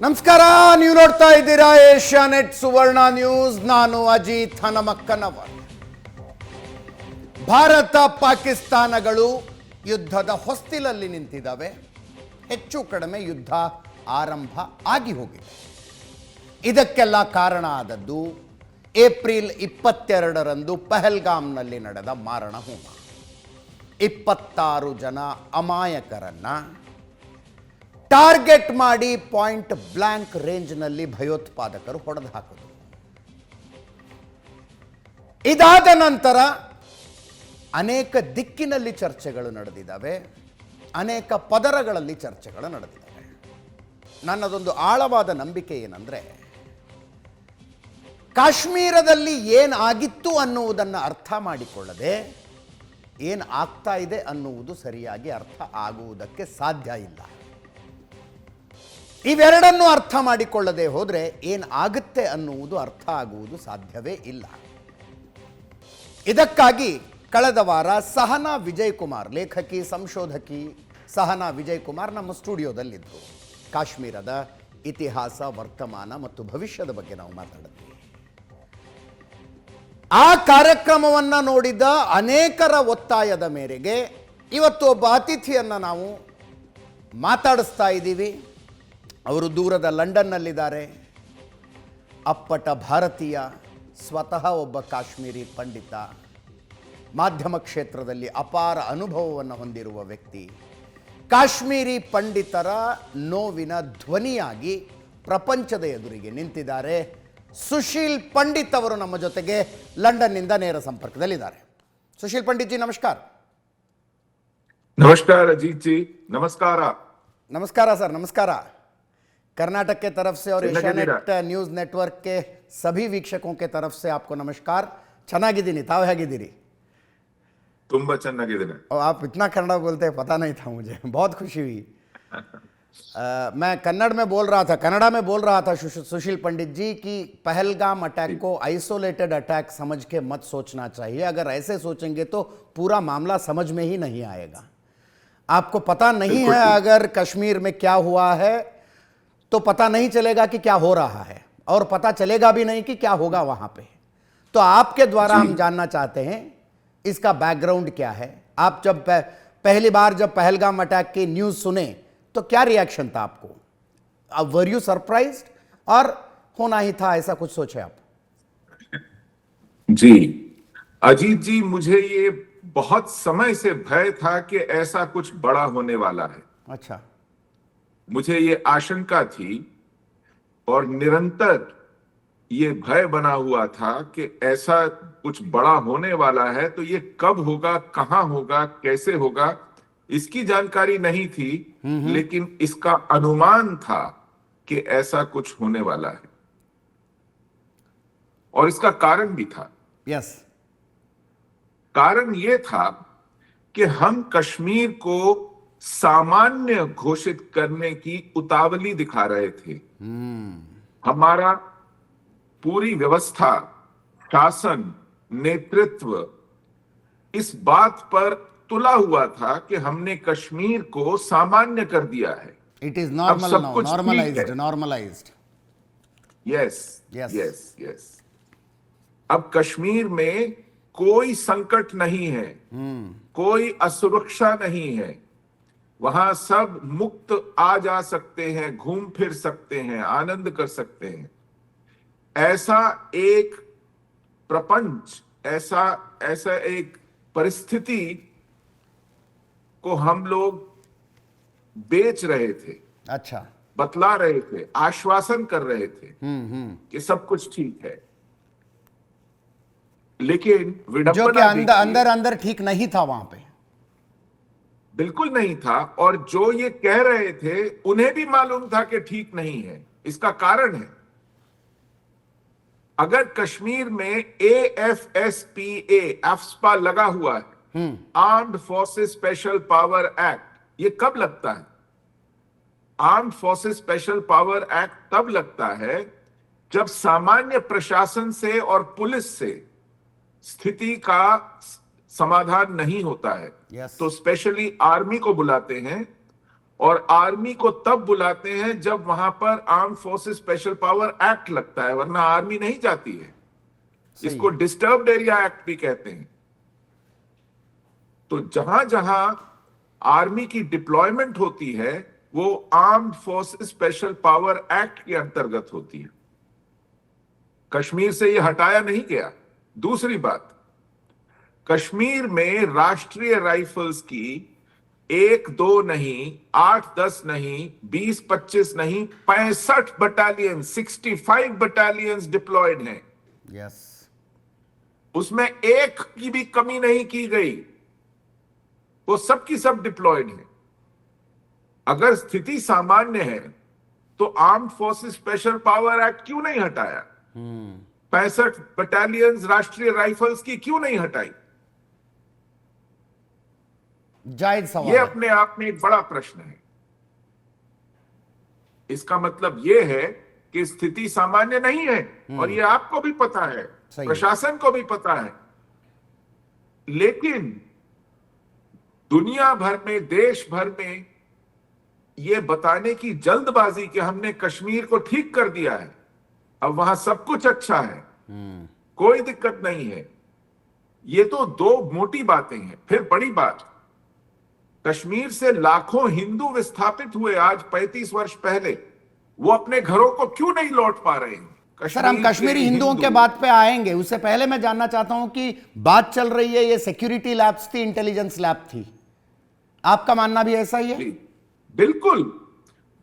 ನಮಸ್ಕಾರ, ನೀವು ನೋಡ್ತಾ ಇದ್ದೀರಾ ಏಷ್ಯಾನೆಟ್ ಸುವರ್ಣ ನ್ಯೂಸ್. ನಾನು ಅಜಿತ್ ಹನುಮಕ್ಕನವರ್. ಭಾರತ ಪಾಕಿಸ್ತಾನಗಳು ಯುದ್ಧದ ಹೊಸ್ತಿಲಲ್ಲಿ ನಿಂತಿದ್ದಾವೆ. ಹೆಚ್ಚು ಕಡಿಮೆ ಯುದ್ಧ ಆರಂಭ ಆಗಿ ಹೋಗಿದೆ. ಇದಕ್ಕೆಲ್ಲ ಕಾರಣ ಆದದ್ದು ಏಪ್ರಿಲ್ 22ರಂದು ಪಹಲ್ಗಾಮ್ನಲ್ಲಿ ನಡೆದ ಮಾರಣ ಹೋಮ. 26 ಜನ ಅಮಾಯಕರನ್ನ ಟಾರ್ಗೆಟ್ ಮಾಡಿ ಪಾಯಿಂಟ್ ಬ್ಲಾಂಕ್ ರೇಂಜ್ನಲ್ಲಿ ಭಯೋತ್ಪಾದಕರು ಹೊಡೆದು ಹಾಕಿದರು. ಇದಾದ ನಂತರ ಅನೇಕ ದಿಕ್ಕಿನಲ್ಲಿ ಚರ್ಚೆಗಳು ನಡೆದಿದ್ದಾವೆ, ಅನೇಕ ಪದರಗಳಲ್ಲಿ ಚರ್ಚೆಗಳು ನಡೆದಿದ್ದಾವೆ. ನನ್ನದೊಂದು ಆಳವಾದ ನಂಬಿಕೆ ಏನಂದರೆ, ಕಾಶ್ಮೀರದಲ್ಲಿ ಏನಾಗಿತ್ತು ಅನ್ನುವುದನ್ನು ಅರ್ಥ ಮಾಡಿಕೊಳ್ಳದೆ ಏನು ಆಗ್ತಾ ಇದೆ ಅನ್ನುವುದು ಸರಿಯಾಗಿ ಅರ್ಥ ಆಗುವುದಕ್ಕೆ ಸಾಧ್ಯ ಇಲ್ಲ. ಇವೆರಡನ್ನೂ ಅರ್ಥ ಮಾಡಿಕೊಳ್ಳದೆ ಹೋದರೆ ಏನಾಗುತ್ತೆ ಅನ್ನುವುದು ಅರ್ಥ ಆಗುವುದು ಸಾಧ್ಯವೇ ಇಲ್ಲ. ಇದಕ್ಕಾಗಿ ಕಳೆದ ವಾರ ಸಹನಾ ವಿಜಯ್ ಕುಮಾರ್, ಲೇಖಕಿ ಸಂಶೋಧಕಿ ಸಹನಾ ವಿಜಯ್ ಕುಮಾರ್ ನಮ್ಮ ಸ್ಟುಡಿಯೋದಲ್ಲಿದ್ದರು. ಕಾಶ್ಮೀರದ ಇತಿಹಾಸ, ವರ್ತಮಾನ ಮತ್ತು ಭವಿಷ್ಯದ ಬಗ್ಗೆ ನಾವು ಮಾತಾಡಿದ್ವಿ. ಆ ಕಾರ್ಯಕ್ರಮವನ್ನು ನೋಡಿದ ಅನೇಕರ ಒತ್ತಾಯದ ಮೇರೆಗೆ ಇವತ್ತು ಒಬ್ಬ ಅತಿಥಿಯನ್ನು ನಾವು ಮಾತಾಡಿಸ್ತಾ ಇದ್ದೀವಿ. ಅವರು ದೂರದ ಲಂಡನ್ನಲ್ಲಿದ್ದಾರೆ. ಅಪ್ಪಟ ಭಾರತೀಯ, ಸ್ವತಃ ಒಬ್ಬ ಕಾಶ್ಮೀರಿ ಪಂಡಿತ, ಮಾಧ್ಯಮ ಕ್ಷೇತ್ರದಲ್ಲಿ ಅಪಾರ ಅನುಭವವನ್ನು ಹೊಂದಿರುವ ವ್ಯಕ್ತಿ, ಕಾಶ್ಮೀರಿ ಪಂಡಿತರ ನೋವಿನ ಧ್ವನಿಯಾಗಿ ಪ್ರಪಂಚದ ಎದುರಿಗೆ ನಿಂತಿದ್ದಾರೆ. ಸುಶೀಲ್ ಪಂಡಿತ್ ಅವರು ನಮ್ಮ ಜೊತೆಗೆ ಲಂಡನ್ನಿಂದ ನೇರ ಸಂಪರ್ಕದಲ್ಲಿದ್ದಾರೆ. ಸುಶೀಲ್ पंडित जी नमस्कार. नमस्कार अजीत जी, नमस्कार. नमस्कार सर, नमस्कार. कर्नाटक के तरफ से और ಏಷ್ಯಾನೆಟ್ ನ್ಯೂಸ್ ನೆಟ್ವರ್ಕ್ के सभी ವೀಕ್ಷकों के तरफ से आपको नमस्कार. ಚೆನ್ನಾಗಿದ್ದೀನಿ, ತಾವು ಹೇಗಿದ್ದೀರಿ? ತುಂಬಾ ಚೆನ್ನಾಗಿದ್ದೀನಿ. आप इतना कन्नड़ बोलते हैं, पता नहीं था मुझे, बहुत खुशी हुई. मैं कन्नड़ में बोल रहा था, कन्नड़ा में बोल रहा था सुशील पंडित जी कि पहलगाम अटैक को आइसोलेटेड अटैक समझ के मत सोचना चाहिए. अगर ऐसे सोचेंगे तो पूरा मामला समझ में ही नहीं आएगा. आपको पता नहीं है अगर कश्मीर में क्या हुआ है तो पता नहीं चलेगा कि क्या हो रहा है, और पता चलेगा भी नहीं कि क्या होगा वहां पे. तो आपके द्वारा हम जानना चाहते हैं इसका बैकग्राउंड क्या है. आप जब पहली बार जब पहलगाम अटैक की न्यूज़ सुने तो क्या रिएक्शन था आपको? वर यू सरप्राइज्ड और होना ही था, ऐसा कुछ सोचे आप? जी अजीत जी, मुझे ये बहुत समय से भय था कि ऐसा कुछ बड़ा होने वाला है. अच्छा. मुझे ये आशंका थी और निरंतर ये भय बना हुआ था कि ऐसा कुछ बड़ा होने वाला है, तो ये कब होगा, कहां होगा, कैसे होगा, इसकी जानकारी नहीं थी, लेकिन इसका अनुमान था कि ऐसा कुछ होने वाला है, और इसका कारण भी था. यस. कारण यह था कि हम कश्मीर को सामान्य घोषित करने की उतावली दिखा रहे थे. हमारा पूरी व्यवस्था, शासन, नेतृत्व इस बात पर तुला हुआ था कि हमने कश्मीर को सामान्य कर दिया है. It is normal now, normalized. Yes yes yes. अब कश्मीर में कोई संकट नहीं है, कोई असुरक्षा नहीं है. वहां सब मुक्त आ जा सकते हैं, घूम फिर सकते हैं, आनंद कर सकते हैं. ऐसा एक प्रपंच, ऐसा एक परिस्थिति को हम लोग बेच रहे थे. अच्छा. बतला रहे थे, आश्वासन कर रहे थे कि सब कुछ ठीक है. लेकिन जो कि अंदर अंदर ठीक नहीं था वहां पे, बिल्कुल नहीं था. और जो ये कह रहे थे उन्हें भी मालूम था कि ठीक नहीं है. इसका कारण है, अगर कश्मीर में AFSPA लगा हुआ है, armed forces special power act, ये कब लगता है? Armed forces special power act तब लगता है जब सामान्य प्रशासन से और पुलिस से स्थिति का समाधान नहीं होता है. yes. तो स्पेशली आर्मी को बुलाते हैं और आर्मी को तब बुलाते हैं जब वहां पर arm forces special power act लगता है, वरना आर्मी नहीं जाती है। सही इसको है। डिस्टर्ब्ड एरिया एक्ट भी कहते हैं। तो जहां जहां आर्मी की डिप्लॉयमेंट होती है वो armed forces special power act के अंतर्गत होती है। कश्मीर से ये हटाया नहीं गया। दूसरी बात, कश्मीर में राष्ट्रीय राइफल्स की 1-2 नहीं, 8-10 नहीं, 20-25 नहीं, 65 बटालियन, 65 बटालियंस डिप्लॉयड हैं। यस। उसमें एक की भी कमी नहीं की गई, वो सबकी सब डिप्लॉयड है। अगर स्थिति सामान्य है तो armed forces special power act क्यों नहीं हटाया? 65 बटालियंस राष्ट्रीय राइफल्स की क्यों नहीं हटाई? जायज सवाल यह है। अपने आप में एक बड़ा प्रश्न है। इसका मतलब यह है कि स्थिति सामान्य नहीं है, और यह आपको भी पता है, सही है। प्रशासन को भी पता है। लेकिन दुनिया भर में, देश भर में यह बताने की जल्दबाजी कि हमने कश्मीर को ठीक कर दिया है, अब वहां सब कुछ अच्छा है, कोई दिक्कत नहीं है, ये तो दो मोटी बातें हैं। फिर बड़ी बात, कश्मीर से लाखों हिंदू विस्थापित हुए आज 35 वर्ष पहले, वो अपने घरों को क्यों नहीं लौट पा रहे हैं? सर, हम कश्मीरी हिंदुओं के बात पे आएंगे, उससे पहले मैं जानना चाहता हूं कि बात चल रही है ये सिक्योरिटी लैब्स थी, इंटेलिजेंस लैब थी, आपका मानना भी ऐसा ही है? जी, बिल्कुल।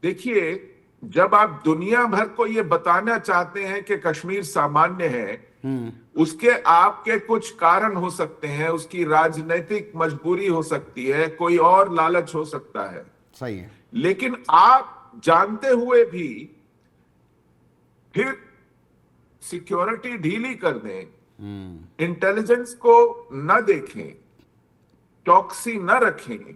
देखिए, जब आप दुनिया भर को ये बताना चाहते हैं कि कश्मीर सामान्य है, उसके आपके कुछ कारण हो सकते हैं, उसकी राजनीतिक मजबूरी हो सकती है, कोई और लालच हो सकता है। सही है। लेकिन आप जानते हुए भी फिर सिक्योरिटी ढीली कर दें, इंटेलिजेंस को न देखें, चौकसी न रखें,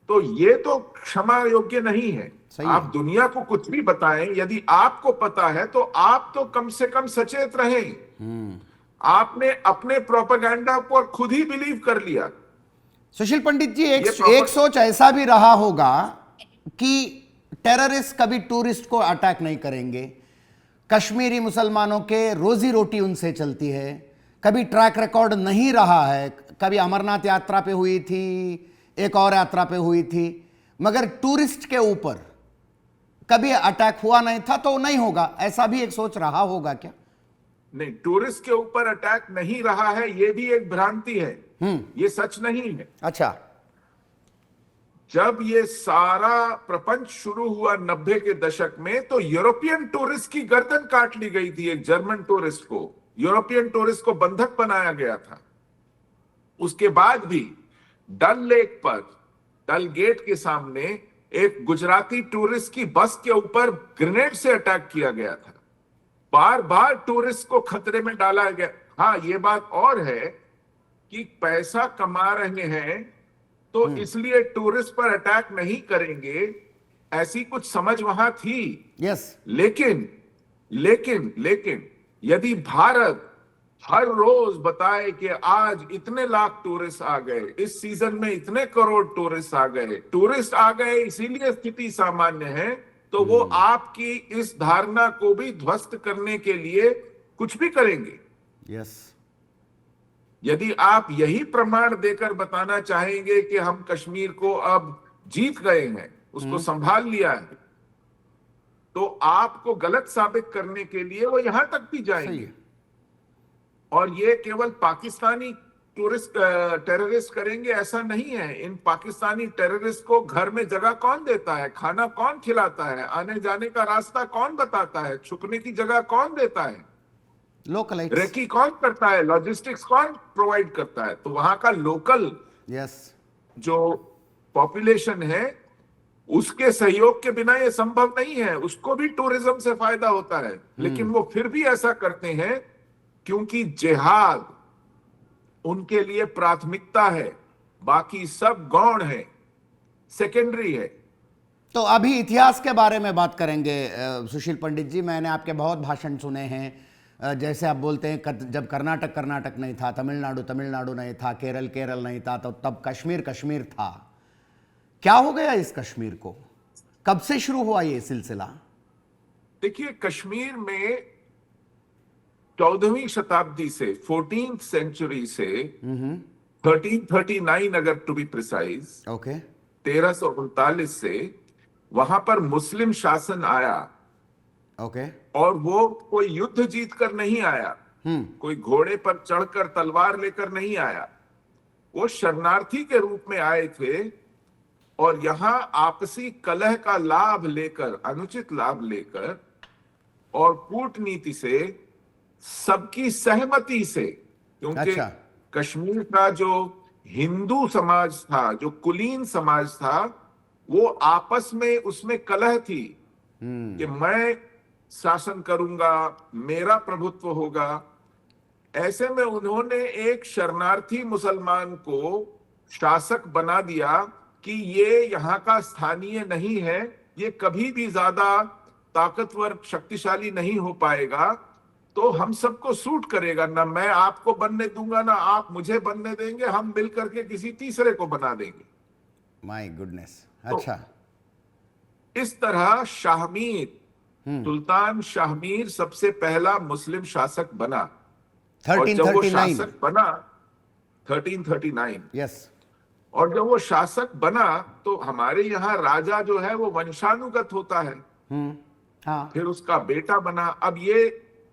तो ये तो क्षमा योग्य नहीं है। आप दुनिया को कुछ भी बताएं, यदि आपको पता है तो आप तो कम से कम सचेत रहें। आपने अपने प्रोपेगेंडा पर खुद ही बिलीव कर लिया। सुशील पंडित जी, एक सोच ऐसा भी रहा होगा कि टेररिस्ट कभी टूरिस्ट को अटैक नहीं करेंगे, कश्मीरी मुसलमानों के रोजी रोटी उनसे चलती है, कभी ट्रैक रिकॉर्ड नहीं रहा है, कभी अमरनाथ यात्रा पे हुई थी, एक और यात्रा पे हुई थी, मगर टूरिस्ट के ऊपर कभी अटैक हुआ नहीं था, तो नहीं होगा, ऐसा भी एक सोच रहा होगा क्या? नहीं, टूरिस्ट के ऊपर अटैक नहीं रहा है, यह भी एक भ्रांति है, ये सच नहीं है। अच्छा। जब ये सारा प्रपंच शुरू हुआ 90 के दशक में, तो यूरोपियन टूरिस्ट की गर्दन काट ली गई थी। एक जर्मन टूरिस्ट को, यूरोपियन टूरिस्ट को बंधक बनाया गया था। उसके बाद भी डल लेक पर, डल गेट के सामने एक गुजराती टूरिस्ट की बस के ऊपर ग्रेनेड से अटैक किया गया था। बार बार टूरिस्ट को खतरे में डाला गया। हाँ, ये बात और है कि पैसा कमा रहे हैं तो इसलिए टूरिस्ट पर अटैक नहीं करेंगे, ऐसी कुछ समझ वहां थी। यस। लेकिन लेकिन लेकिन यदि भारत हर रोज बताए कि आज इतने लाख टूरिस्ट आ गए, इस सीजन में इतने करोड़ टूरिस्ट आ गए, टूरिस्ट आ गए इसीलिए स्थिति सामान्य है, तो वो आपकी इस धारणा को भी ध्वस्त करने के लिए कुछ भी करेंगे। यस। यदि आप यही प्रमाण देकर बताना चाहेंगे कि हम कश्मीर को अब जीत गए हैं, उसको संभाल लिया है, तो आपको गलत साबित करने के लिए वो यहां तक भी जाएंगे। और ये केवल पाकिस्तानी टूरिस्ट टेररिस्ट करेंगे ऐसा नहीं है। इन पाकिस्तानी टेररिस्ट को घर में जगह कौन देता है, खाना कौन खिलाता है, आने जाने का रास्ता कौन बताता है, छुपने की जगह कौन देता है, लोकलाइट्स रेकी कौन करता है, लॉजिस्टिक्स कौन प्रोवाइड करता है? तो वहां का लोकल जो पॉपुलेशन है, उसके सहयोग के बिना यह संभव नहीं है। उसको भी टूरिज्म से फायदा होता है, लेकिन वो फिर भी ऐसा करते हैं क्योंकि जिहाद उनके लिए प्राथमिकता है, बाकी सब गौण है, सेकेंडरी है। तो अभी इतिहास के बारे में बात करेंगे सुशील पंडित जी। मैंने आपके बहुत भाषण सुने हैं, जैसे आप बोलते हैं जब कर्नाटक नहीं था, तमिलनाडु नहीं था, केरल नहीं था, तो तब कश्मीर था। क्या हो गया इस कश्मीर को? कब से शुरू हुआ ये सिलसिला? देखिए, कश्मीर में 14वीं शताब्दी से, 14th सेंचुरी से, 1339 अगर टू बी प्रिसाइज, ओके 1339 से वहां पर मुस्लिम शासन आया। ओके और वो कोई युद्ध जीत कर नहीं आया, कोई घोड़े पर चढ़कर तलवार लेकर नहीं आया, वो शरणार्थी के रूप में आए थे। और यहां आपसी कलह का लाभ लेकर, अनुचित लाभ लेकर और कूटनीति से, सबकी सहमति से, क्योंकि अच्छा। कश्मीर का जो हिंदू समाज था, जो कुलीन समाज था, वो आपस में उसमें कलह थी कि मैं शासन करूंगा, मेरा प्रभुत्व होगा। ऐसे में उन्होंने एक शरणार्थी मुसलमान को शासक बना दिया कि ये यहाँ का स्थानीय नहीं है, ये कभी भी ज्यादा ताकतवर, शक्तिशाली नहीं हो पाएगा, तो हम सबको सूट करेगा, ना मैं आपको बनने दूंगा ना आप मुझे बनने देंगे, हम मिलकर के किसी तीसरे को बना देंगे। My goodness. तो अच्छा। इस तरह शाहमीर, सुल्तान शाहमीर सबसे पहला मुस्लिम शासक बना। और जब वो 1339। शासक बना 1339, यस। और जब वो शासक बना तो हमारे यहाँ राजा जो है वो वंशानुगत होता है। हाँ। फिर उसका बेटा बना। अब ये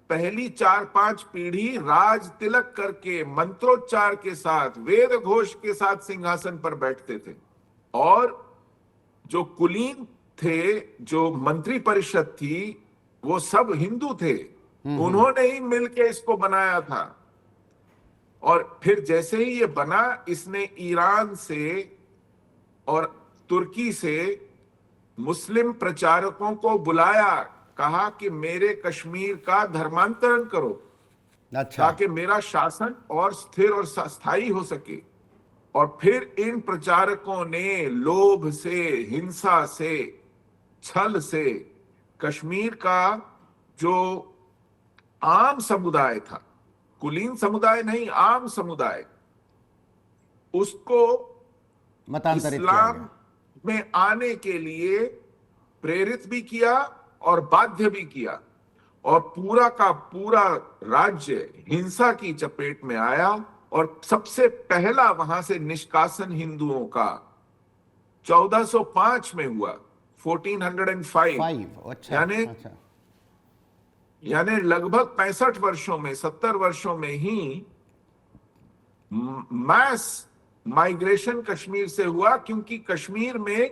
पहली 4-5 पीढ़ी राज तिलक करके, मंत्रोच्चार के साथ, वेद घोष के साथ सिंहासन पर बैठते थे। और जो कुलीन थे, जो मंत्री परिषद थी, वो सब हिंदू थे। उन्होंने ही मिलके इसको बनाया था। और फिर जैसे ही ये बना, इसने ईरान से और तुर्की से मुस्लिम प्रचारकों को बुलाया, कहा कि मेरे कश्मीर का धर्मांतरण करो, अच्छा। ताकि मेरा शासन और स्थिर और स्थायी हो सके। और फिर इन प्रचारकों ने लोभ से, हिंसा से, छल से कश्मीर का जो आम समुदाय था, कुलीन समुदाय नहीं, आम समुदाय, उसको मतांतरित किया इस्लाम गया। में आने के लिए प्रेरित भी किया और बाध्य भी किया। और पूरा का पूरा राज्य हिंसा की चपेट में आया। और सबसे पहला वहां से निष्कासन हिंदुओं का 1405 में हुआ, 1405। 5। अच्छा। यानी अच्छा। यानी लगभग 65 वर्षों में, 70 वर्षों में ही मैस माइग्रेशन कश्मीर से हुआ। क्योंकि कश्मीर में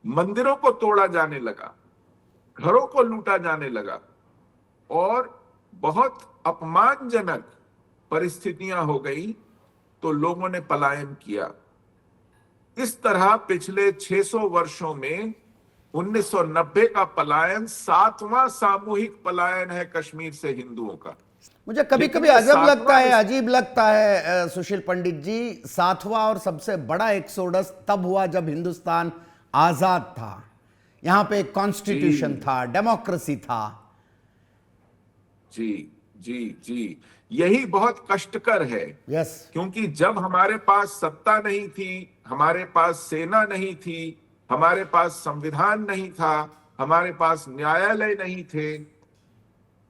मंदिरों को तोड़ा जाने लगा, घरों को लूटा जाने लगा, और बहुत अपमानजनक परिस्थितियां हो गई, तो लोगों ने पलायन किया। इस तरह पिछले 600 वर्षों में 1990 का पलायन 7वां सामूहिक पलायन है कश्मीर से हिंदुओं का। मुझे कभी लेकिन कभी ये अजब लगता है, 7वां अजीब लगता है सुशील पंडित जी, 7वां और सबसे बड़ा एक्सोडस तब हुआ जब हिंदुस्तान आजाद था। यहां पे एक कॉन्स्टिट्यूशन था, डेमोक्रेसी था। जी जी जी, यही बहुत कष्टकर है। यस। क्योंकि जब हमारे पास सत्ता नहीं थी, हमारे पास सेना नहीं थी, हमारे पास संविधान नहीं था, हमारे पास न्यायालय नहीं थे,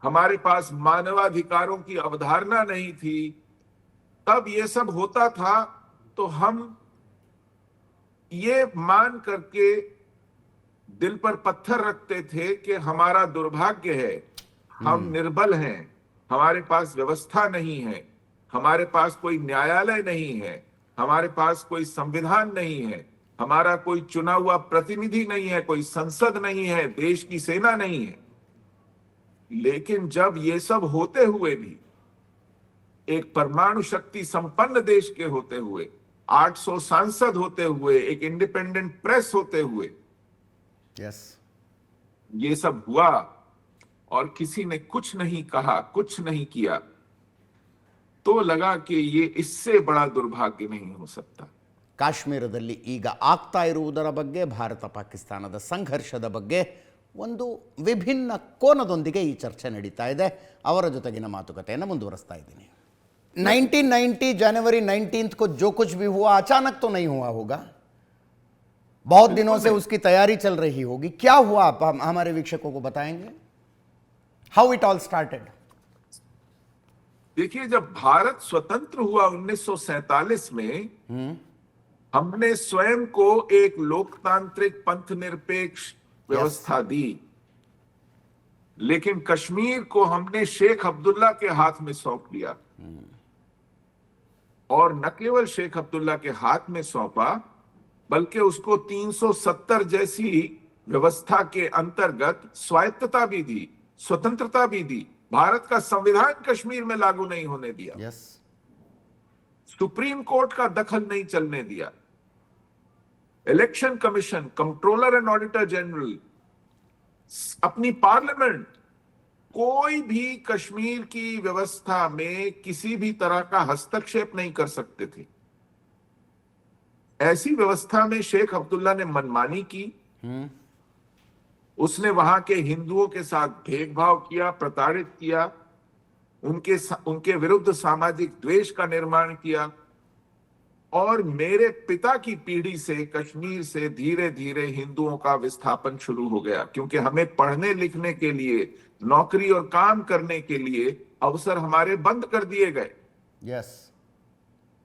हमारे पास मानवाधिकारों की अवधारणा नहीं थी, तब ये सब होता था। तो हम ये मान करके दिल पर पत्थर रखते थे कि हमारा दुर्भाग्य है, हम निर्बल हैं, हमारे पास व्यवस्था नहीं है, हमारे पास कोई न्यायालय नहीं है, हमारे पास कोई संविधान नहीं है, हमारा कोई चुना हुआ प्रतिनिधि नहीं है, कोई संसद नहीं है, देश की सेना नहीं है। लेकिन जब ये सब होते हुए भी, एक परमाणु शक्ति संपन्न देश के होते हुए, 800 सांसद होते हुए, एक इंडिपेंडेंट प्रेस होते हुए, यस, ये सब हुआ और किसी ने कुछ नहीं कहा, कुछ नहीं किया, तो लगा कि ये इससे बड़ा दुर्भाग्य नहीं हो सकता। ಕಾಶ್ಮೀರದಲ್ಲಿ ಈಗ ಆಗ್ತಾ ಇರುವುದರ ಬಗ್ಗೆ, ಭಾರತ ಪಾಕಿಸ್ತಾನದ ಸಂಘರ್ಷದ ಬಗ್ಗೆ ಒಂದು ವಿಭಿನ್ನ ಕೋನದೊಂದಿಗೆ ಈ ಚರ್ಚೆ ನಡೀತಾ ಇದೆ. ಅವರ ಜೊತೆಗಿನ ಮಾತುಕತೆಯನ್ನು ಮುಂದುವರಿಸ್ತಾ ಇದ್ದೀನಿ. 1990 जनवरी 19 को जो कुछ भी हुआ अचानक तो नहीं हुआ होगा, बहुत दिनों से उसकी तैयारी चल रही होगी। क्या हुआ, आप हमारे वीक्षकों को बताएंगे? How it all started? देखिए, जब भारत स्वतंत्र हुआ 1947 में, हमने स्वयं को एक लोकतांत्रिक पंथ निरपेक्ष व्यवस्था दी, लेकिन कश्मीर को हमने शेख अब्दुल्ला के हाथ में सौंप दिया। और न केवल शेख अब्दुल्ला के हाथ में सौंपा, बल्कि उसको 370 जैसी व्यवस्था के अंतर्गत स्वायत्तता भी दी, स्वतंत्रता भी दी। भारत का संविधान कश्मीर में लागू नहीं होने दिया। यस। सुप्रीम कोर्ट का दखल नहीं चलने दिया। Election commission, controller and auditor general, अपनी पार्लियामेंट, कोई भी कश्मीर की व्यवस्था में किसी भी तरह का हस्तक्षेप नहीं कर सकते थे। ऐसी व्यवस्था में शेख अब्दुल्ला ने मनमानी की। उसने वहां के हिंदुओं के साथ भेदभाव किया, प्रताड़ित किया, उनके विरुद्ध सामाजिक द्वेष का निर्माण किया। और मेरे पिता की पीढ़ी से कश्मीर से धीरे धीरे हिंदुओं का विस्थापन शुरू हो गया, क्योंकि हमें पढ़ने लिखने के लिए, नौकरी और काम करने के लिए अवसर हमारे बंद कर दिए गए। यस।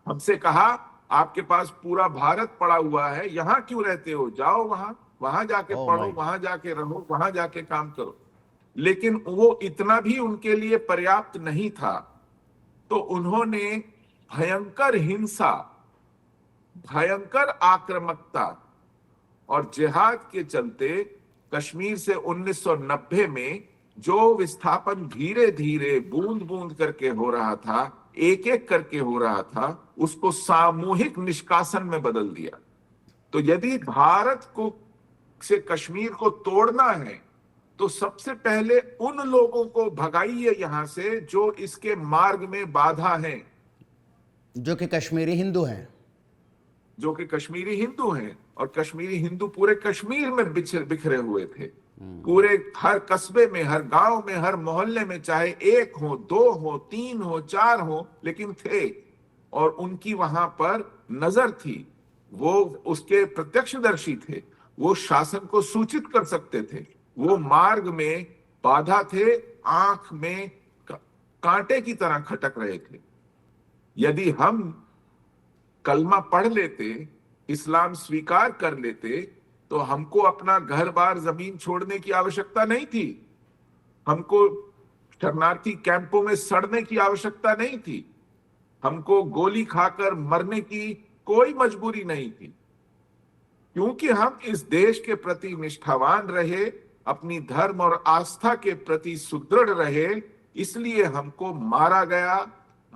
हमसे कहा, आपके पास पूरा भारत पड़ा हुआ है, यहां क्यों रहते हो, जाओ वहां जाके पढ़ो, वहां जाके रहो, वहां जाके काम करो। लेकिन वो इतना भी उनके लिए पर्याप्त नहीं था। तो उन्होंने भयंकर हिंसा, भयंकर आक्रामकता और जिहाद के चलते कश्मीर से 1990 में जो विस्थापन धीरे धीरे बूंद बूंद करके हो रहा था, एक एक करके हो रहा था, उसको सामूहिक निष्कासन में बदल दिया। तो यदि भारत को से कश्मीर को तोड़ना है, तो सबसे पहले उन लोगों को भगाइए यहां से जो इसके मार्ग में बाधा हैं, जो कि कश्मीरी हिंदू हैं, जो कि कश्मीरी हिंदू हैं। और कश्मीरी हिंदू पूरे कश्मीर में बिखरे हुए थे, पूरे हर कस्बे में, हर गांव में, हर मोहल्ले में, चाहे 1 हो, 2 हो, 3 हो, 4 हो, लेकिन थे। और उनकी वहां पर नजर थी, वो उसके प्रत्यक्षदर्शी थे, वो शासन को सूचित कर सकते थे, वो मार्ग में बाधा थे, आंख में कांटे की तरह खटक रहे थे। यदि हम कलमा पढ़ लेते, इस्लाम स्वीकार कर लेते, तो हमको अपना घर बार जमीन छोड़ने की आवश्यकता नहीं थी, हमको शरणार्थी कैंपों में सड़ने की आवश्यकता नहीं थी, हमको गोली खाकर मरने की कोई मजबूरी नहीं थी। क्योंकि हम इस देश के प्रति निष्ठावान रहे, अपनी धर्म और आस्था के प्रति सुदृढ़ रहे, इसलिए हमको मारा गया,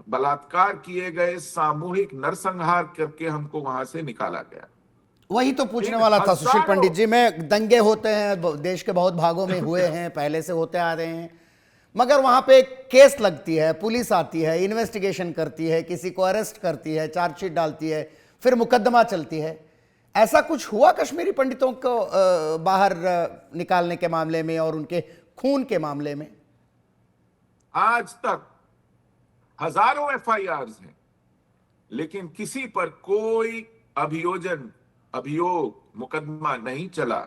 बलात्कार किए गए, सामूहिक नरसंहार करके हमको वहां से निकाला गया। वही तो पूछने वाला था सुशील पंडित जी। मैं, दंगे होते हैं, देश के बहुत भागों में हुए हैं, पहले से होते आ रहे हैं, मगर वहां पे एक केस लगती है, पुलिस आती है, इन्वेस्टिगेशन करती है, किसी को अरेस्ट करती है, चार्जशीट डालती है, फिर मुकदमा चलती है। ऐसा कुछ हुआ कश्मीरी पंडितों को बाहर निकालने के मामले में और उनके खून के मामले में? आज तक हजारों FIRs हैं, लेकिन किसी पर कोई अभियोग, मुकदमा नहीं चला,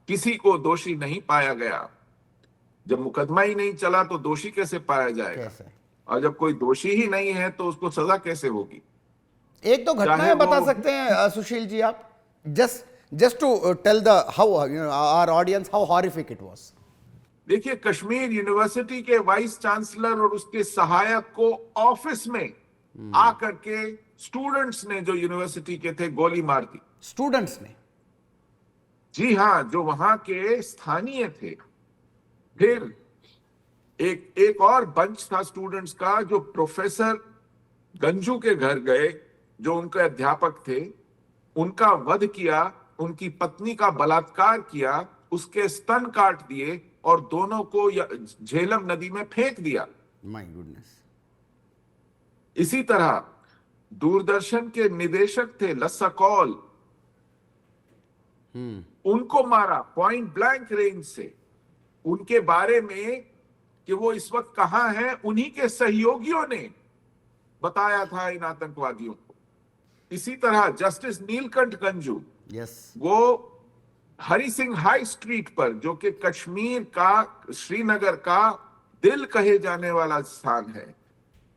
किसी को दोषी नहीं पाया गया। जब मुकदमा ही नहीं चला तो दोषी कैसे पाया जाएगा? कैसे? और जब कोई दोषी ही नहीं है तो उसको सजा कैसे होगी? एक दो घटनाएं बता सकते हैं सुशील जी आप, just to tell the how our audience how horrific it was. देखिए, कश्मीर यूनिवर्सिटी के वाइस चांसलर और उसके सहायक को ऑफिस में आकर के स्टूडेंट्स ने, जो यूनिवर्सिटी के थे, गोली मार दी। स्टूडेंट्स ने? जी हाँ, जो वहां के स्थानीय थे। फिर एक और बंच था स्टूडेंट्स का, जो प्रोफेसर गंजू के घर गए, जो उनके अध्यापक थे, उनका वध किया, उनकी पत्नी का बलात्कार किया, उसके स्तन काट दिए और दोनों को झेलम नदी में फेंक दिया। My goodness. इसी तरह दूरदर्शन के निदेशक थे लस्सा कौल, उनको मारा पॉइंट ब्लैंक रेंज से। उनके बारे में कि वो इस वक्त कहां हैं, उन्हीं के सहयोगियों ने बताया था इन आतंकवादियों को। इसी तरह जस्टिस नीलकंठ गंजू, यस। वो हरि सिंह हाई स्ट्रीट पर, जो कि कश्मीर का, श्रीनगर का दिल कहे जाने वाला स्थान है,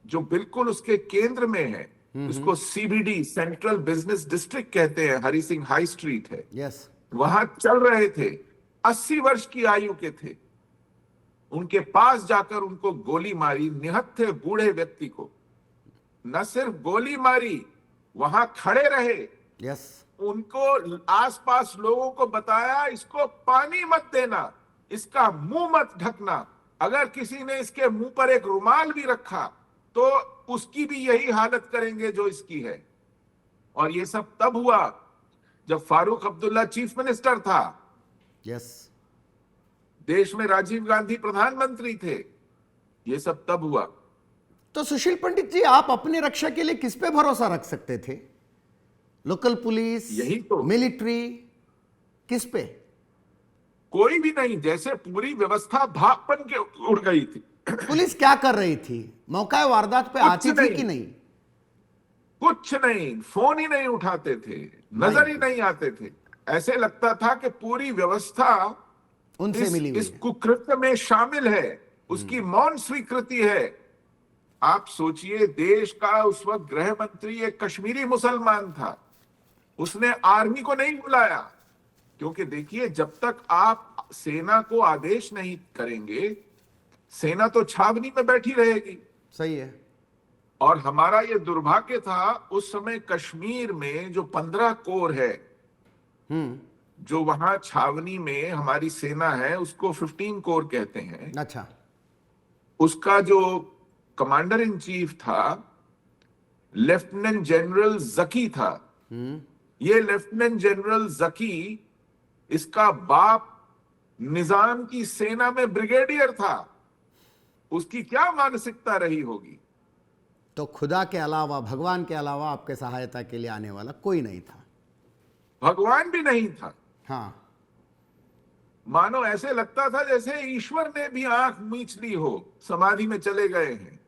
जो बिल्कुल उसके केंद्र में है, इसको सीबीडी, सेंट्रल बिजनेस डिस्ट्रिक्ट कहते हैं, हरि सिंह हाई स्ट्रीट है, यस। वहां चल रहे थे। 80 वर्ष की आयु के थे। उनके पास जाकर उनको गोली मारी, निहत्थे बूढ़े व्यक्ति को। न सिर्फ गोली मारी, वहां खड़े रहे, यस। उनको आसपास लोगों को बताया, इसको पानी मत देना, इसका मुंह मत ढकना, अगर किसी ने इसके मुंह पर एक रुमाल भी रखा तो उसकी भी यही हालत करेंगे जो इसकी है। और ये सब तब हुआ जब फारूक अब्दुल्ला चीफ मिनिस्टर था, यस। देश में राजीव गांधी प्रधानमंत्री थे। ये सब तब हुआ। तो सुशील पंडित जी, आप अपनी रक्षा के लिए किस पे भरोसा रख सकते थे? लोकल पुलिस, यही तो, मिलिट्री, किस पे? कोई भी नहीं। जैसे पूरी व्यवस्था भाप बन के उड़ गई थी। पुलिस क्या कर रही थी? मौका वारदात पे आती थी कि नहीं? कुछ नहीं, फोन ही नहीं उठाते थे, नजर ही नहीं आते थे। ऐसे लगता था कि पूरी व्यवस्था उनसे मिली हुई इस है। कुकृत्य में शामिल है, उसकी मौन स्वीकृति है। आप सोचिए, देश का उस वक्त गृह मंत्री एक कश्मीरी मुसलमान था। उसने आर्मी को नहीं बुलाया, क्योंकि देखिए, जब तक आप सेना को आदेश नहीं करेंगे, सेना तो छावनी में बैठी रहेगी। सही है। और हमारा ये दुर्भाग्य था, उस समय कश्मीर में जो 15 कोर है, जो वहां छावनी में हमारी सेना है, उसको 15 कोर कहते हैं। अच्छा। उसका जो कमांडर इन चीफ था, लेफ्टिनेंट जनरल जकी था। ये लेफ्टिनेंट जनरल जकी, इसका बाप निजाम की सेना में ब्रिगेडियर था। उसकी क्या मानसिकता रही होगी? तो खुदा के अलावा, भगवान के अलावा आपके सहायता के लिए आने वाला कोई नहीं था। भगवान भी नहीं था। हाँ। मानो ऐसे लगता था जैसे ईश्वर ने भी आंख मीच ली हो, समाधि में चले गए हैं।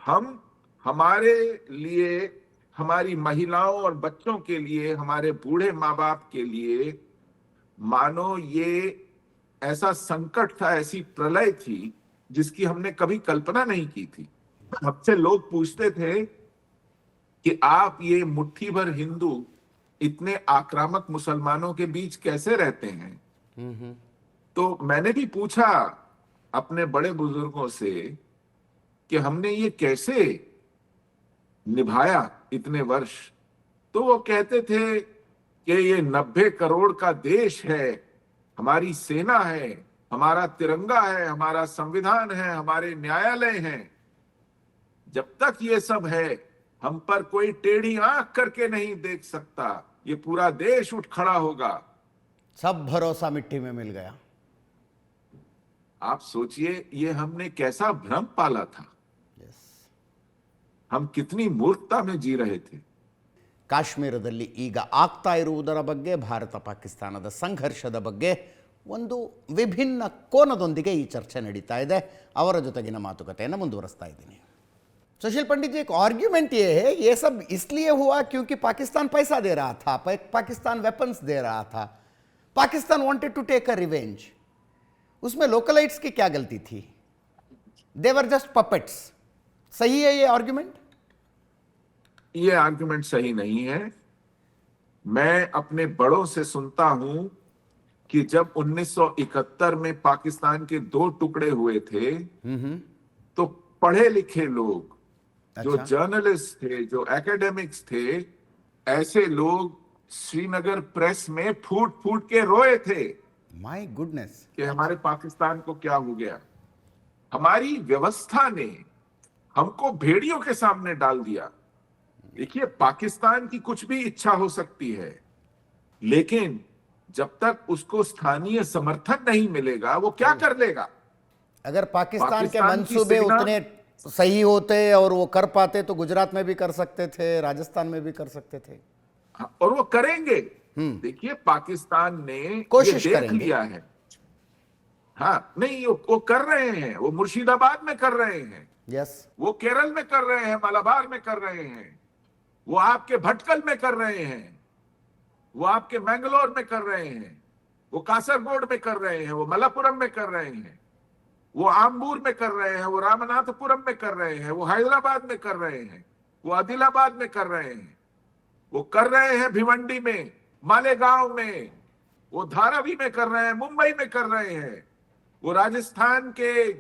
हम हमारे लिए, हमारी महिलाओं और बच्चों के लिए, हमारे बूढ़े माँ बाप के लिए, मानो ये ऐसा संकट था, ऐसी प्रलय थी जिसकी हमने कभी कल्पना नहीं की थी। हमसे लोग पूछते थे कि आप ये मुट्ठी भर हिंदू इतने आक्रामक मुसलमानों के बीच कैसे रहते हैं? तो मैंने भी पूछा अपने बड़े बुजुर्गों से कि हमने ये कैसे निभाया इतने वर्ष। तो वो कहते थे कि ये 90 करोड़ का देश है, हमारी सेना है, हमारा तिरंगा है, हमारा संविधान है, हमारे न्यायालय हैं। जब तक ये सब है, हम पर कोई टेढ़ी आंख करके नहीं देख सकता। ये पूरा देश उठ खड़ा होगा। सब भरोसा मिट्टी में मिल गया। आप सोचिए, ये हमने कैसा भ्रम पाला था। हम कितनी मूर्खता में जी रहे थे। ಕಾಶ್ಮೀರದಲ್ಲಿ ಈಗ ಆಗ್ತಾ ಇರುವುದರ ಬಗ್ಗೆ, ಭಾರತ ಪಾಕಿಸ್ತಾನದ ಸಂಘರ್ಷದ ಬಗ್ಗೆ ಒಂದು ವಿಭಿನ್ನ ಕೋನದೊಂದಿಗೆ ಈ ಚರ್ಚೆ ನಡೀತಾ ಇದೆ. ಅವರ ಜೊತೆಗಿನ ಮಾತುಕತೆಯನ್ನು ಮುಂದುವರಿಸ್ತಾ ಇದ್ದೀನಿ. सुशील पंडित जी, एक आर्ग्यूमेंट ये है, ये सब इसलिए हुआ क्योंकि पाकिस्तान पैसा दे रहा था, पाकिस्तान वेपन्स दे रहा था, Pakistan wanted to take a revenge. उसमें लोकलाइट्स की क्या गलती थी? They were just puppets. सही है ये आर्ग्यूमेंट? ये आर्गुमेंट सही नहीं है। मैं अपने बड़ों से सुनता हूं कि जब 1971 में पाकिस्तान के 2 टुकड़े हुए थे, तो पढ़े लिखे लोग, जो जर्नलिस्ट थे, जो एकेडमिक्स थे, ऐसे लोग श्रीनगर प्रेस में फूट फूट के रोए थे। माय गुडनेस, कि हमारे पाकिस्तान को क्या हो गया। हमारी व्यवस्था ने हमको भेड़ियों के सामने डाल दिया। देखिए, पाकिस्तान की कुछ भी इच्छा हो सकती है, लेकिन जब तक उसको स्थानीय समर्थन नहीं मिलेगा, वो क्या कर लेगा? अगर पाकिस्तान के पाकिस्तान की मंसूबे सेना- उतने सही होते और वो कर पाते तो गुजरात में भी कर सकते थे, राजस्थान में भी कर सकते थे, और वो करेंगे। देखिए, पाकिस्तान ने कोशिश ये देख करेंगे। लिया है। हाँ, नहीं, वो कर रहे हैं। वो मुर्शिदाबाद में कर रहे हैं, यस। वो केरल में कर रहे हैं, मलाबार में कर रहे हैं, वो आपके भटकल में कर रहे हैं। वो आपके मैंगलोर में कर रहे हैं, वो कासरगोड में कर रहे हैं, वो मलप्पुरम में कर रहे हैं, वो आम्बूर में कर रहे हैं, वो रामनाथपुरम में कर रहे हैं, वो हैदराबाद में कर रहे हैं, वो आदिलाबाद में कर रहे हैं, वो कर रहे हैं भिवंडी में, मालेगांव में, वो धारावी में कर रहे हैं, मुंबई में कर रहे हैं, वो राजस्थान के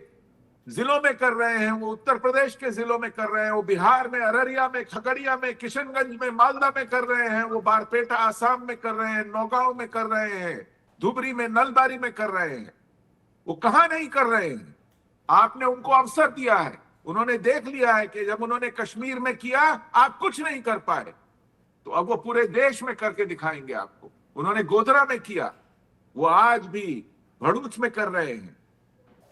जिलों में कर रहे हैं, वो उत्तर प्रदेश के जिलों में कर रहे हैं, वो बिहार में अररिया में, खगड़िया में, किशनगंज में, मालदा में कर रहे हैं, वो बारपेटा आसाम में कर रहे हैं, नौगांव में कर रहे हैं, धुबरी में, नलबारी में कर रहे हैं। वो कहां नहीं कर रहे हैं? आपने उनको अवसर दिया है, उन्होंने देख लिया है कि जब उन्होंने कश्मीर में किया आप कुछ नहीं कर पाए, तो अब वो पूरे देश में करके दिखाएंगे आपको। उन्होंने गोधरा में किया, वो आज भी भड़ूच में कर रहे हैं।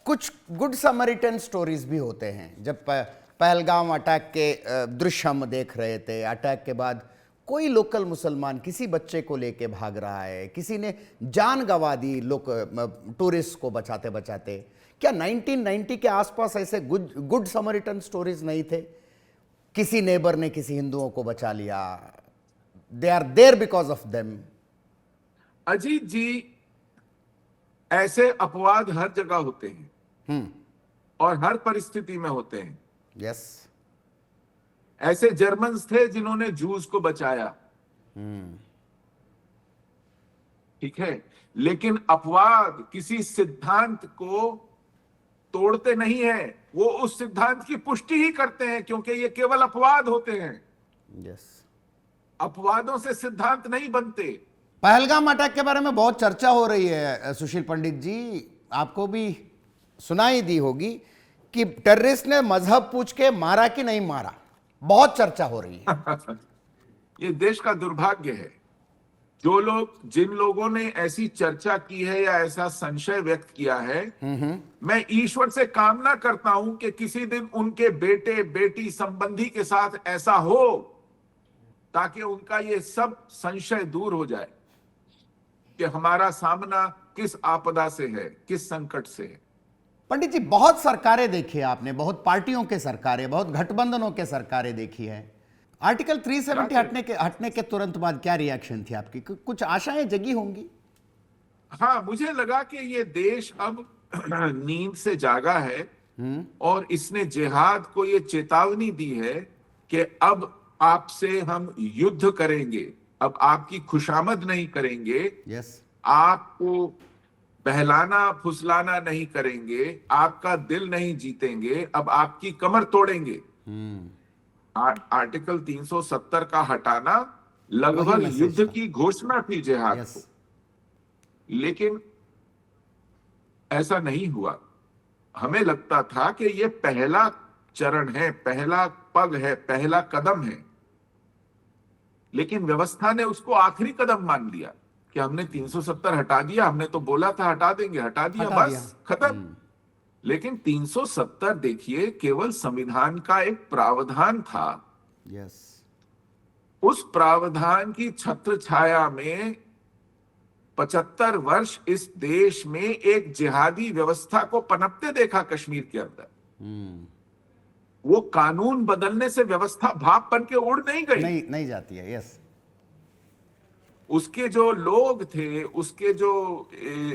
कुछ गुड समरिटन स्टोरीज भी होते हैं। जब पहलगाम अटैक के दृश्य हम देख रहे थे, अटैक के बाद कोई लोकल मुसलमान किसी बच्चे को लेके भाग रहा है, किसी ने जान गंवा दी लोग टूरिस्ट को बचाते बचाते। क्या 1990 के आसपास ऐसे गुड समरिटन स्टोरीज नहीं थे? किसी नेबर ने किसी हिंदुओं को बचा लिया, they are there because of them. Ajit ji, ऐसे अपवाद हर जगह होते हैं और हर परिस्थिति में होते हैं। यस। ऐसे जर्मन्स थे जिन्होंने जूस को बचाया, ठीक है, लेकिन अपवाद किसी सिद्धांत को तोड़ते नहीं है, वो उस सिद्धांत की पुष्टि ही करते हैं, क्योंकि ये केवल अपवाद होते हैं। यस। अपवादों से सिद्धांत नहीं बनते। पहलगाम अटैक के बारे में बहुत चर्चा हो रही है सुशील पंडित जी, आपको भी सुनाई दी होगी कि टेररिस्ट ने मजहब पूछ के मारा कि नहीं मारा, बहुत चर्चा हो रही है। ये देश का दुर्भाग्य है। जिन लोगों ने ऐसी चर्चा की है या ऐसा संशय व्यक्त किया है, मैं ईश्वर से कामना करता हूं कि किसी दिन उनके बेटे बेटी संबंधी के साथ ऐसा हो, ताकि उनका ये सब संशय दूर हो जाए कि हमारा सामना किस आपदा से है, किस संकट से है। पंडित जी, बहुत सरकारें देखी है आपने, बहुत पार्टियों के सरकारें, बहुत गठबंधनों के सरकारें देखी है। आर्टिकल 370 हटने के तुरंत बाद क्या रिएक्शन थी आपकी? कुछ आशाएं जगी होंगी? हाँ, मुझे लगा कि ये देश अब नींद से जागा है और इसने जिहाद को ये चेतावनी दी है कि अब आपसे हम युद्ध करेंगे, अब आपकी खुशामद नहीं करेंगे, यस। आपको बहलाना फुसलाना नहीं करेंगे, आपका दिल नहीं जीतेंगे, अब आपकी कमर तोड़ेंगे। आर्टिकल 370 का हटाना लगभग युद्ध की घोषणा थी जिहाद को, लेकिन ऐसा नहीं हुआ। हमें लगता था कि यह पहला चरण है, पहला पग है, पहला कदम है, लेकिन व्यवस्था ने उसको आखिरी कदम मान लिया कि हमने 370 हटा दिया, हमने तो बोला था हटा देंगे, हटा दिया, बस खत्म। लेकिन 370 देखिए केवल संविधान का एक प्रावधान था। यस। उस प्रावधान की छत्र छाया में 75 वर्ष इस देश में एक जिहादी व्यवस्था को पनपते देखा कश्मीर के अंदर। वो कानून बदलने से व्यवस्था भाप बन के उड़ नहीं गई, नहीं जाती है। यस। उसके जो लोग थे, उसके जो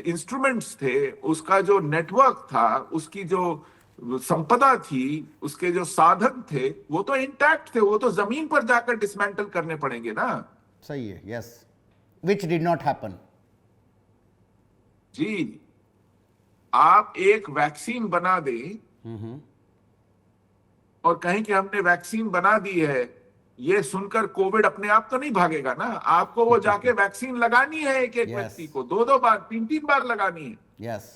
इंस्ट्रूमेंट्स थे, उसका जो नेटवर्क था, उसकी जो संपदा थी, उसके जो साधन थे, वो तो इंटैक्ट थे। वो तो जमीन पर जाकर डिसमेंटल करने पड़ेंगे ना। सही है। Yes. Which did not happen. जी, आप एक वैक्सीन बना दें और कहें कि हमने वैक्सीन बना दी है, ये सुनकर कोविड अपने आप तो नहीं भागेगा ना। आपको वो जाके वैक्सीन लगानी है, एक एक व्यक्ति को 2-2 बार 3-3 बार लगानी है। यस।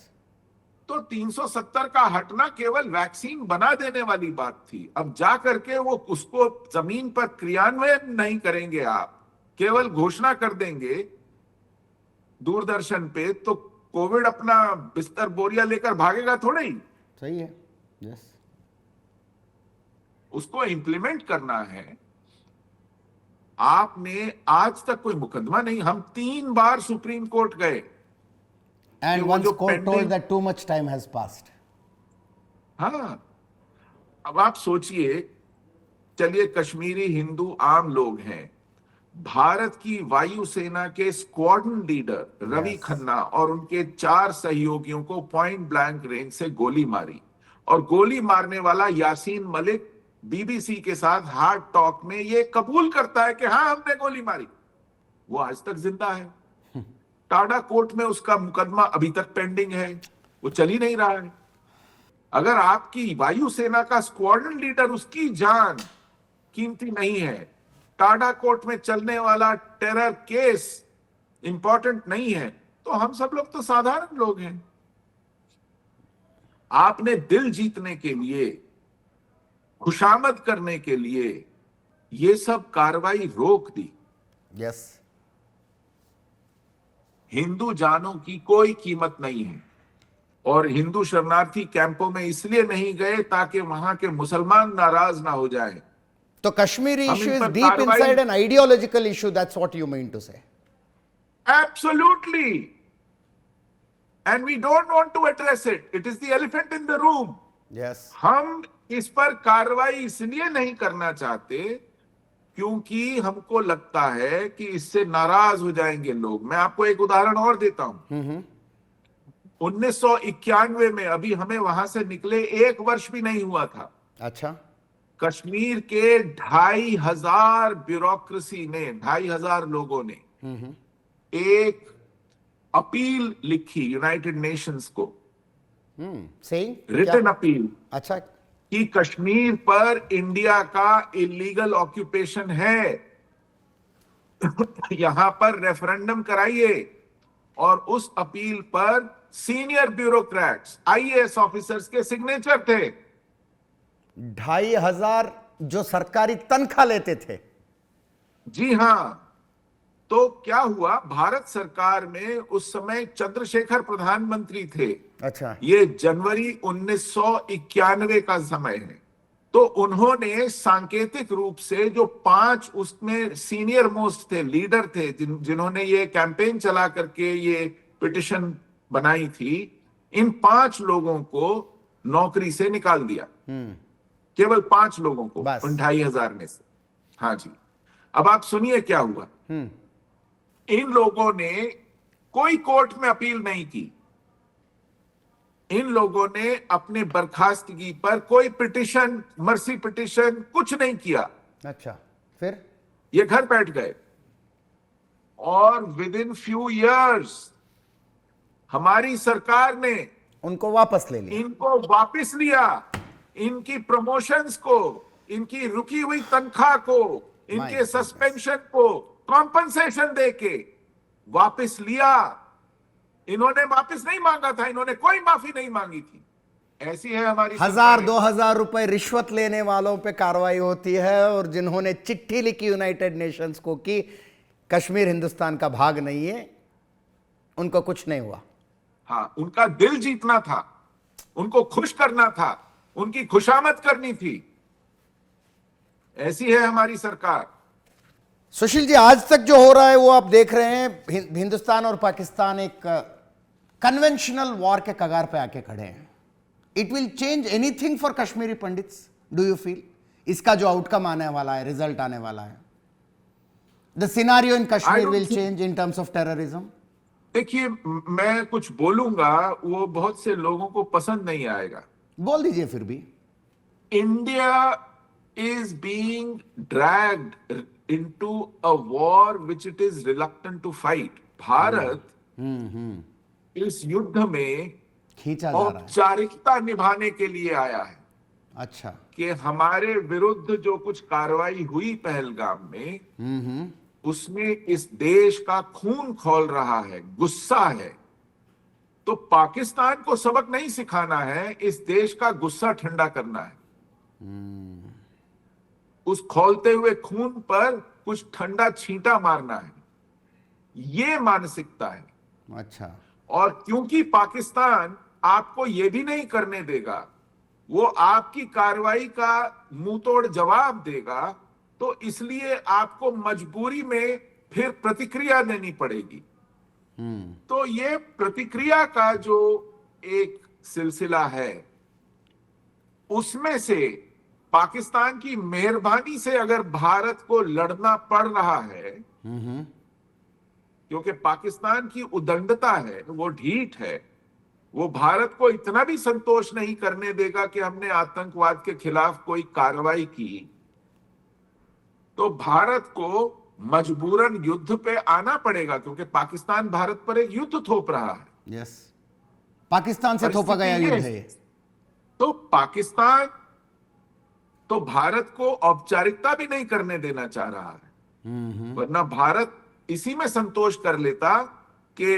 तो 370 का हटना केवल वैक्सीन बना देने वाली बात थी। अब जा करके वो उसको जमीन पर क्रियान्वयन नहीं करेंगे, आप केवल घोषणा कर देंगे दूरदर्शन पे, तो कोविड अपना बिस्तर बोरिया लेकर भागेगा थोड़ा ही। सही है। यस। उसको इंप्लीमेंट करना है। आपने आज तक कोई मुकदमा नहीं, हम 3 बार सुप्रीम कोर्ट गए, and once court told that too much time has passed. हाँ, अब आप सोचिए, चलिए कश्मीरी हिंदू आम लोग हैं, भारत की वायुसेना के squadron leader Ravi Yes. Khanna और उनके 4 सहयोगियों को पॉइंट ब्लैंक रेंज से गोली मारी, और गोली मारने वाला यासीन मलिक बीबीसी के साथ हार्ड टॉक में ये कबूल करता है कि हाँ हमने गोली मारी। वो आज तक जिंदा है। टाडा कोर्ट में उसका मुकदमा अभी तक पेंडिंग है, वो चल ही नहीं रहा है। अगर आपकी वायुसेना का स्क्वाड्रन लीडर, उसकी जान कीमती नहीं है, टाडा कोर्ट में चलने वाला टेरर केस इंपॉर्टेंट नहीं है, तो हम सब लोग तो साधारण लोग हैं। आपने दिल जीतने के लिए, खुशामद करने के लिए ये सब कार्रवाई रोक दी। Yes. हिंदू जानों की कोई कीमत नहीं है, और हिंदू शरणार्थी कैंपों में इसलिए नहीं गए ताकि वहां के मुसलमान नाराज ना हो जाएं। तो Kashmiri हम issue इन is पर deep कार्रवाई, inside an ideological issue. That's what you mean to say. Absolutely. And we don't want to address it. It is the elephant in the room. Yes. हम इस पर कार्रवाई इसलिए नहीं करना चाहते क्योंकि हमको लगता है कि इससे नाराज हो जाएंगे लोग। मैं आपको एक उदाहरण और देता हूं। 1991 में, अभी हमें वहां से निकले 1 वर्ष भी नहीं हुआ था, अच्छा। कश्मीर के 2500 ब्यूरोक्रेसी ने, 2500 लोगों ने एक अपील लिखी यूनाइटेड नेशंस को, Saying? रिटन क्या? अपील, अच्छा। कि कश्मीर पर इंडिया का इलीगल ऑक्यूपेशन है, यहां पर रेफरेंडम कराइए। और उस अपील पर सीनियर ब्यूरोक्रेट्स, आईएएस ऑफिसर्स के सिग्नेचर थे। 2500 जो सरकारी तनख्वाह लेते थे। जी हां। तो क्या हुआ, भारत सरकार में उस समय चंद्रशेखर प्रधानमंत्री थे। अच्छा। ये जनवरी 1991 का समय है। तो उन्होंने सांकेतिक रूप से जो 5 उसमें सीनियर मोस्ट थे, लीडर थे, जिन्होंने ये कैंपेन चला करके ये पिटिशन बनाई थी, इन 5 लोगों को नौकरी से निकाल दिया। केवल 5 लोगों को बस। उन 2500 में से। हाँ जी। अब आप सुनिए क्या हुआ। इन लोगों ने कोई कोर्ट में अपील नहीं की। इन लोगों ने अपने बर्खास्तगी पर कोई पिटिशन, मर्सी पिटिशन कुछ नहीं किया। अच्छा, फिर ये घर बैठ गए, और विद इन फ्यू इयर्स हमारी सरकार ने उनको वापस ले लिया। इनको वापस लिया। इनकी प्रमोशंस को, इनकी रुकी हुई तनख्वाह को, इनके सस्पेंशन को कॉम्पनसेशन देके वापस लिया। इन्होंने वापस नहीं मांगा था, इन्होंने कोई माफी नहीं मांगी थी। ऐसी है हमारी 1000-2000 रुपए रिश्वत लेने वालों पे कार्रवाई होती है, और जिन्होंने चिट्ठी लिखी यूनाइटेड नेशंस को कि कश्मीर हिंदुस्तान का भाग नहीं है, उनको कुछ नहीं हुआ। हाँ, उनका दिल जीतना था, उनको खुश करना था, उनकी खुशामद करनी थी। ऐसी है हमारी सरकार। सुशील जी, आज तक जो हो रहा है वो आप देख रहे हैं, हिंदुस्तान और पाकिस्तान एक कन्वेंशनल वॉर के कगार पे आके खड़े हैं। It will change anything for Kashmiri pandits, do you feel? इसका जो आउटकम आने वाला है, रिजल्ट आने वाला है, the scenario in Kashmir will change in terms of terrorism? देखिए, मैं कुछ बोलूंगा वो बहुत से लोगों को पसंद नहीं आएगा। बोल दीजिए फिर भी। India is being dragged into a war which it is reluctant to fight. Bharat इस युद्ध में खींचा जा रहा है। औपचारिकता निभाने के लिए आया है। अच्छा। कि हमारे विरुद्ध जो कुछ कार्रवाई हुई पहलगाम में, उसमें इस देश का खून खौल रहा है, गुस्सा है। तो पाकिस्तान को सबक नहीं सिखाना है, इस देश का गुस्सा ठंडा करना है। उस खौलते हुए खून पर कुछ ठंडा छींटा मारना है, ये मानसिकता है। अच्छा। और क्योंकि पाकिस्तान आपको यह भी नहीं करने देगा, वो आपकी कार्रवाई का मुंह तोड़ जवाब देगा, तो इसलिए आपको मजबूरी में फिर प्रतिक्रिया देनी पड़ेगी। तो ये प्रतिक्रिया का जो एक सिलसिला है, उसमें से पाकिस्तान की मेहरबानी से अगर भारत को लड़ना पड़ रहा है, क्योंकि पाकिस्तान की उदंडता है, वो ढीठ है, वो भारत को इतना भी संतोष नहीं करने देगा कि हमने आतंकवाद के खिलाफ कोई कार्रवाई की, तो भारत को मजबूरन युद्ध पे आना पड़ेगा, क्योंकि पाकिस्तान भारत पर एक युद्ध थोप रहा है। यस, पाकिस्तान से थोपा गया परिस्थिति युद्ध ये है ये। तो पाकिस्तान तो भारत को औपचारिकता भी नहीं करने देना चाह रहा है, वरना भारत इसी में संतोष कर लेता कि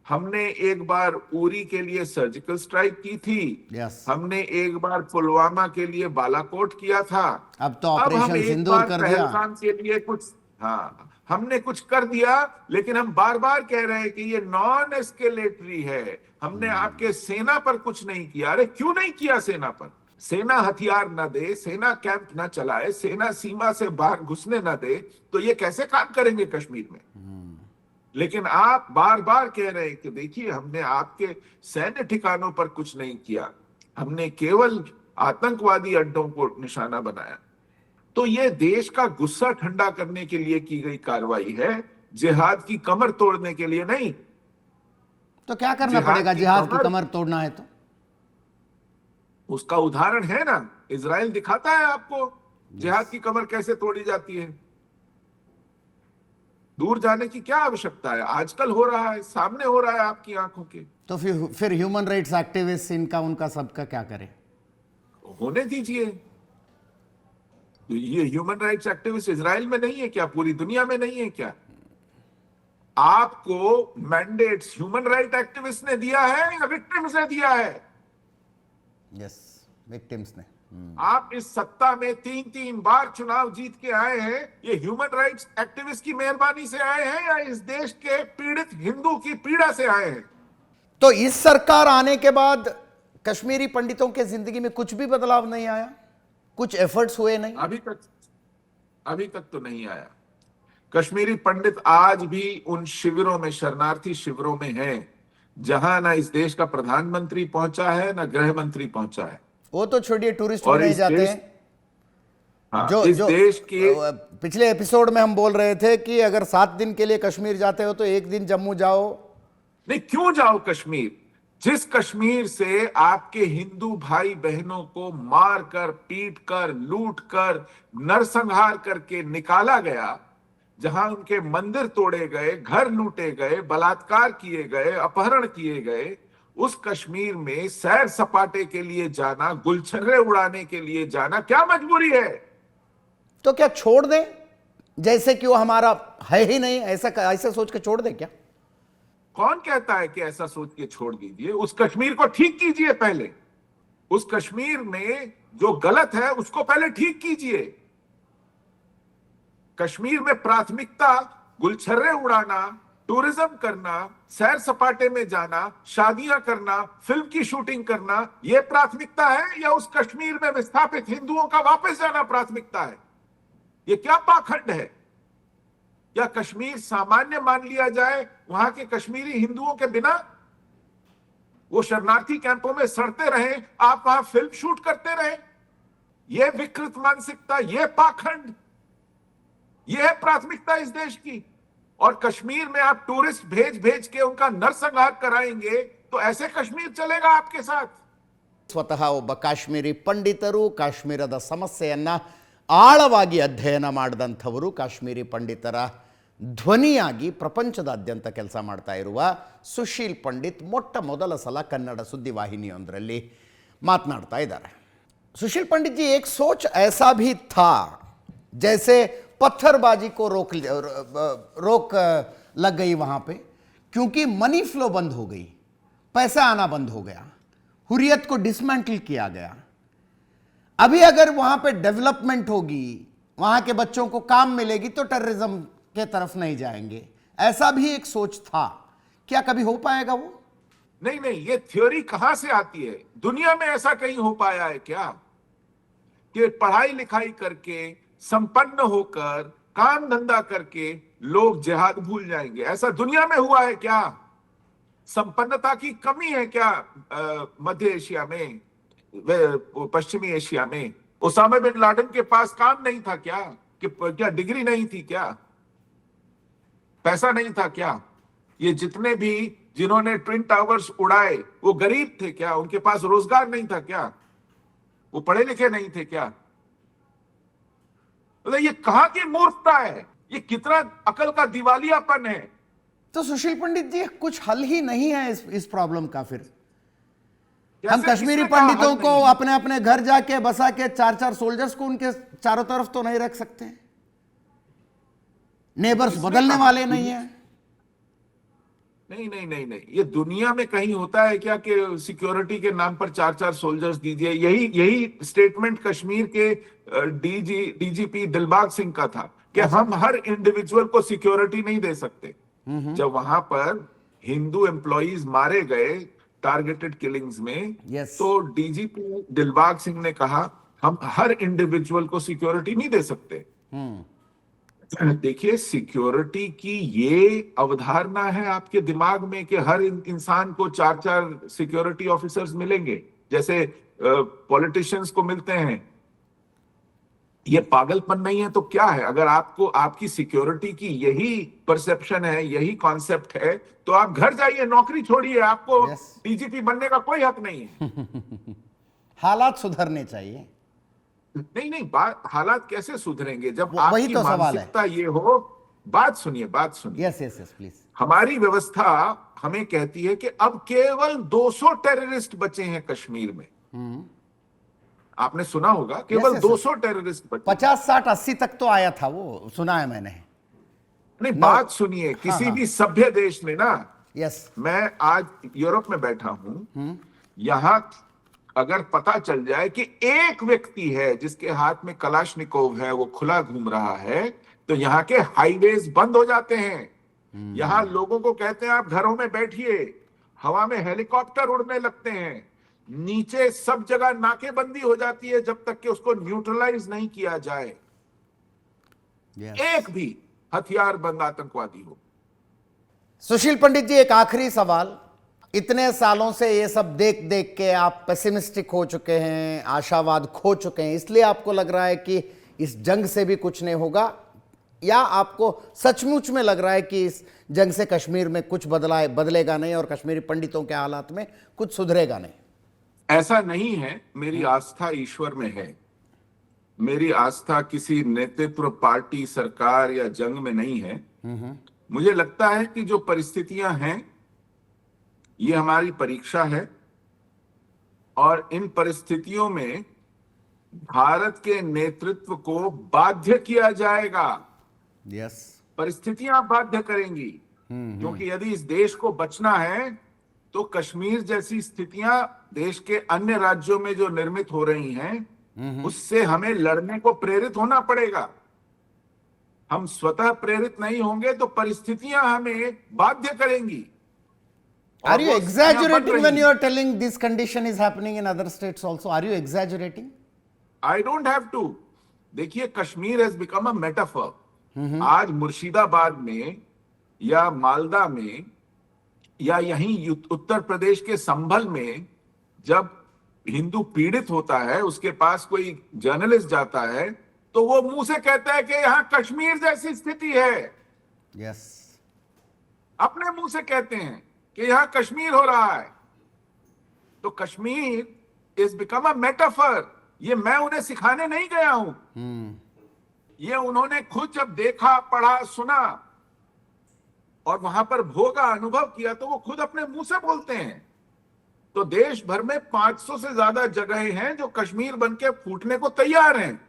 हमने एक बार उरी के लिए सर्जिकल स्ट्राइक की थी, यस, हमने एक बार पुलवामा के लिए बालाकोट किया था, अब तो अब हम ऑपरेशन एक सिंदूर बार कर दिया। पहलगाम के लिए कुछ, हाँ हमने कुछ कर दिया, लेकिन हम बार बार कह रहे हैं कि ये नॉन एस्केलेटरी है, हमने आपके सेना पर कुछ नहीं किया। अरे क्यों नहीं किया सेना पर? सेना हथियार न दे, सेना कैंप न चलाए, सेना सीमा से बाहर घुसने न दे, तो ये कैसे काम करेंगे कश्मीर में? लेकिन आप बार बार कह रहे हैं कि देखिए हमने आपके सैन्य ठिकानों पर कुछ नहीं किया, हमने केवल आतंकवादी अड्डों को निशाना बनाया। तो ये देश का गुस्सा ठंडा करने के लिए की गई कार्रवाई है, जिहाद की कमर तोड़ने के लिए नहीं। तो क्या करना पड़ेगा जिहाद की कमर तोड़ना है तो? उसका उदाहरण है ना, इजराइल दिखाता है आपको जिहाद की कमर कैसे तोड़ी जाती है। दूर जाने की क्या आवश्यकता है, आजकल हो रहा है, सामने हो रहा है आपकी आंखों के। तो फिर ह्यूमन राइट्स एक्टिविस्ट इनका उनका सबका क्या करें? होने दीजिए। ये ह्यूमन राइट्स एक्टिविस्ट इजराइल में नहीं है क्या, पूरी दुनिया में नहीं है क्या? आपको मैंडेट्स ह्यूमन राइट एक्टिविस्ट ने दिया है या विक्टिम्स ने दिया है? यस, विक्टिम्स ने। आप इस सत्ता में 3-3 बार चुनाव जीत के आए हैं, ये ह्यूमन राइट्स एक्टिविस्ट की मेहरबानी से आए हैं या इस देश के पीड़ित हिंदू की पीड़ा से आए हैं? तो इस सरकार आने के बाद कश्मीरी पंडितों के जिंदगी में कुछ भी बदलाव नहीं आया? कुछ एफर्ट्स हुए नहीं? अभी तक तो नहीं आया। कश्मीरी पंडित आज भी उन शिविरों में, शरणार्थी शिविरों में हैं, जहां ना इस देश का प्रधानमंत्री पहुंचा है, ना गृह मंत्री पहुंचा है। वो तो छोड़िए, टूरिस्ट भी और नहीं इस जाते देश, हैं। हाँ, जो इस जो देश के पिछले एपिसोड में हम बोल रहे थे कि अगर 7 दिन के लिए कश्मीर जाते हो तो एक दिन जम्मू जाओ। नहीं, क्यों जाओ कश्मीर? जिस कश्मीर से आपके हिंदू भाई बहनों को मार कर, पीट कर, लूट कर, नरसंहार करके निकाला गया, जहां उनके मंदिर तोड़े गए, घर लूटे गए, बलात्कार किए गए, अपहरण किए गए, उस कश्मीर में सैर सपाटे के लिए जाना, गुलछर्रे उड़ाने के लिए जाना क्या मजबूरी है? तो क्या छोड़ दें, जैसे कि वो हमारा है ही नहीं, ऐसा सोच के छोड़ दें क्या? कौन कहता है कि ऐसा सोच के छोड़ दीजिए? उस कश्मीर को ठीक कीजिए पहले। उस कश्मीर में जो गलत है उसको पहले ठीक कीजिए। कश्मीर में प्राथमिकता गुलछर्रे उड़ाना, टूरिज्म करना, सैर सपाटे में जाना, शादियां करना, फिल्म की शूटिंग करना, यह प्राथमिकता है, या उस कश्मीर में विस्थापित हिंदुओं का वापस जाना प्राथमिकता है? यह क्या पाखंड है? या कश्मीर सामान्य मान लिया जाए, वहां के कश्मीरी हिंदुओं के बिना वो शरणार्थी कैंपों में सड़ते रहे, आप वहां फिल्म शूट करते रहे? यह विकृत मानसिकता, यह पाखंड, यह है प्राथमिकता इस देश की। और कश्मीर में आप टूरिस्ट भेज भेज के उनका नरसंहार कराएंगे, तो ऐसे कश्मीर चलेगा आपके साथ? ಸ್ವತಃ ಒಬ್ಬ ಕಾಶ್ಮೀರಿ ಪಂಡಿತರು, ಕಾಶ್ಮೀರದ ಸಮಸ್ಯೆಯನ್ನು ಆಳವಾಗಿ ಅಧ್ಯಯನ ಮಾಡಿದಂಥವರು, ಕಾಶ್ಮೀರಿ ಪಂಡಿತರ ಧ್ವನಿಯಾಗಿ ಪ್ರಪಂಚದಾದ್ಯಂತ ಕೆಲಸ ಮಾಡ್ತಾ ಇರುವ ಸುಶೀಲ್ ಪಂಡಿತ್ ಮೊಟ್ಟ ಮೊದಲ ಸಲ ಕನ್ನಡ ಸುದ್ದಿವಾಹಿನಿಯೊಂದರಲ್ಲಿ ಮಾತನಾಡ್ತಾ ಇದ್ದಾರೆ. सुशील पंडित जी, एक सोच ऐसा भी था जैसे पत्थरबाजी को रोक लग गई वहाँ पे, क्योंकि मनी फ्लो बंद हो गई, पैसा आना बंद हो गया, हुर्रियत को डिसमेंटल किया गया। अभी अगर वहाँ पे डेवलपमेंट होगी, वहाँ के बच्चों को काम मिलेगी, तो टेररिज्म के तरफ नहीं जाएंगे, ऐसा भी एक सोच था। क्या कभी हो पाएगा वो? नहीं, ये थ्योरी कहां से आती है? दुनिया में ऐसा कहीं हो पाया है क्या कि पढ़ाई लिखाई करके, संपन्न होकर, काम धंधा करके लोग जिहाद भूल जाएंगे? ऐसा दुनिया में हुआ है क्या? संपन्नता की कमी है क्या मध्य एशिया में, पश्चिमी एशिया में? ओसामा बिन लादेन के पास काम नहीं था क्या? कि क्या डिग्री नहीं थी क्या? पैसा नहीं था क्या? ये जितने भी जिन्होंने ट्विन टावर्स उड़ाए वो गरीब थे क्या? उनके पास रोजगार नहीं था क्या? वो पढ़े लिखे नहीं थे क्या? मतलब ये कहां की मूर्खता है? ये कितना अकल का दिवालियापन है? तो सुशील पंडित जी कुछ हल ही नहीं है इस प्रॉब्लम का। फिर हम कैसे? कश्मीरी किसने कहा हल पंडितों को नहीं है? अपने अपने घर जाके बसा के 4-4 सोल्जर्स को उनके चारों तरफ तो नहीं रख सकते। नेबर्स किसने बदलने कहा? वाले नहीं है। नहीं नहीं नहीं नहीं, ये दुनिया में कहीं होता है क्या कि सिक्योरिटी के नाम पर 4-4 सोल्जर्स दीजिए? यही यही स्टेटमेंट कश्मीर के डीजीपी दिलबाग सिंह का था कि हम हर इंडिविजुअल को सिक्योरिटी नहीं दे सकते। जब वहां पर हिंदू एम्प्लॉइज मारे गए टारगेटेड किलिंग्स में, यस। तो डीजीपी दिलबाग सिंह ने कहा हम हर इंडिविजुअल को सिक्योरिटी नहीं दे सकते। देखिए, सिक्योरिटी की ये अवधारणा है आपके दिमाग में कि हर इंसान को 4-4 सिक्योरिटी ऑफिसर्स मिलेंगे जैसे पॉलिटिशियंस को मिलते हैं। ये पागलपन नहीं है तो क्या है? अगर आपको आपकी सिक्योरिटी की यही परसेप्शन है, यही कॉन्सेप्ट है, तो आप घर जाइए, नौकरी छोड़िए। आपको Yes. डीजीपी बनने का कोई हक नहीं है। हालात सुधरने चाहिए। नहीं नहीं, बात हालात कैसे सुधरेंगे जब वही आपकी तो सवाल है। मानसिकता ये हो। बात सुनिए, बात सुनिए। Yes yes yes please. हमारी व्यवस्था हमें कहती है कि अब केवल 200 टेररिस्ट बचे हैं कश्मीर में। आपने सुना होगा केवल yes, 200 टेररिस्ट बचे। 50 60 80 तक तो आया था, वो सुना है मैंने। नहीं, No. बात सुनिए। किसी हाँ। भी सभ्य देश में ना, यस। मैं आज यूरोप में बैठा हूं, यहां अगर पता चल जाए कि एक व्यक्ति है जिसके हाथ में कलाशनिकोव है, वो खुला घूम रहा है, तो यहाँ के हाईवेज बंद हो जाते हैं। यहां लोगों को कहते हैं आप घरों में बैठिए, हवा में हेलीकॉप्टर उड़ने लगते हैं, नीचे सब जगह नाकेबंदी हो जाती है जब तक कि उसको न्यूट्रलाइज नहीं किया जाए। एक भी हथियार बंद आतंकवादी हो। सुशील पंडित जी, एक आखिरी सवाल। इतने सालों से ये सब देख देख के आप पेसिमिस्टिक हो चुके हैं, आशावाद खो चुके हैं, इसलिए आपको लग रहा है कि इस जंग से भी कुछ नहीं होगा, या आपको सचमुच में लग रहा है कि इस जंग से कश्मीर में कुछ बदलेगा नहीं और कश्मीरी पंडितों के हालात में कुछ सुधरेगा नहीं? ऐसा नहीं है। मेरी आस्था ईश्वर में है। मेरी आस्था किसी नेतृत्व, पार्टी, सरकार या जंग में नहीं है। मुझे लगता है कि जो परिस्थितियां हैं ये हमारी परीक्षा है, और इन परिस्थितियों में भारत के नेतृत्व को बाध्य किया जाएगा। यस। परिस्थितियां बाध्य करेंगी, क्योंकि यदि इस देश को बचना है तो कश्मीर जैसी स्थितियां देश के अन्य राज्यों में जो निर्मित हो रही हैं, उससे हमें लड़ने को प्रेरित होना पड़ेगा। हम स्वतः प्रेरित नहीं होंगे तो परिस्थितियां हमें बाध्य करेंगी। Are you exaggerating when you are telling this condition is happening in other states also? Are you exaggerating? I don't have to. देखिए, Kashmir has become a metaphor. आज मुर्शिदाबाद में या मालदा में या यहीं उत्तर प्रदेश के संभल में जब हिंदू पीड़ित होता है, उसके पास कोई जर्नलिस्ट जाता है, तो वो मुंह से कहता है कि यहां कश्मीर जैसी स्थिति है। यस। अपने मुंह से कहते हैं कि यहां कश्मीर हो रहा है। तो Kashmir is become a metaphor. ये मैं उन्हें सिखाने नहीं गया हूं, ये उन्होंने खुद जब देखा, पढ़ा, सुना और वहां पर भोगा, अनुभव किया, तो वो खुद अपने मुंह से बोलते हैं। तो देश भर में 500 से ज्यादा जगहें हैं जो कश्मीर बनके फूटने को तैयार हैं।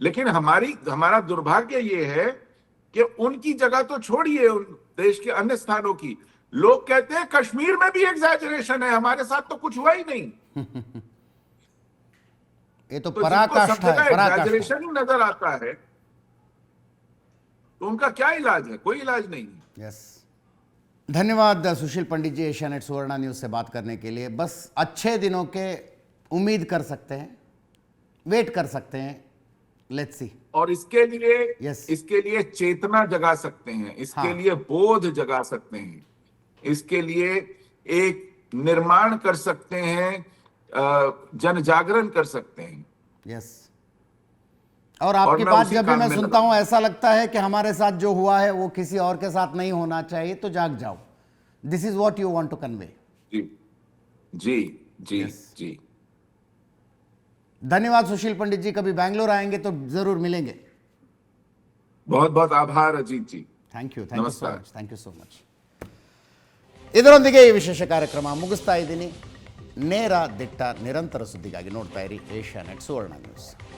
लेकिन हमारा दुर्भाग्य ये है कि उनकी जगह तो छोड़िए, उन देश के अन्य स्थानों की, लोग कहते हैं कश्मीर में भी एग्जैजरेशन है, हमारे साथ तो कुछ हुआ ही नहीं। ये तो तो पराकाष्ठा है, एग्जैजरेशन ही नजर आता है, तो उनका क्या इलाज है? कोई इलाज नहीं है। यस। धन्यवाद सुशील पंडित जी, एशियानेट सुवर्णा न्यूज से बात करने के लिए। बस अच्छे दिनों के उम्मीद कर सकते हैं, वेट कर सकते हैं, लेट्स सी। और इसके लिए Yes. इसके लिए चेतना जगा सकते हैं, इसके हाँ। लिए बोध जगा सकते हैं, इसके लिए एक निर्माण कर सकते हैं, जन जागरण कर सकते हैं। यस। और आपकी मैं बात उसी जब भी काम मैं में सुनता लगा। हूं ऐसा लगता है कि हमारे साथ जो हुआ है वो किसी और के साथ नहीं होना चाहिए, तो जाग जाओ। This is what you want to convey. जी जी जी यस। जी। धन्यवाद सुशील पंडित जी, कभी बैंगलोर आएंगे तो जरूर मिलेंगे। बहुत बहुत आभार Ajit ji. Thank you so ನಮಸ್ಕಾರ. Much, thank you so much. ಇದರೊಂದಿಗೆ ಈ ವಿಶೇಷ ಕಾರ್ಯಕ್ರಮ ಮುಗಿಸ್ತಾ ಇದ್ದೀನಿ. ನೇರ ದಿಟ್ಟ ನಿರಂತರ ಸುದ್ದಿಗಾಗಿ ನೋಡ್ತಾ ಇರಿ ಏಷ್ಯಾನೆಟ್ ಸುವರ್ಣ ನ್ಯೂಸ್.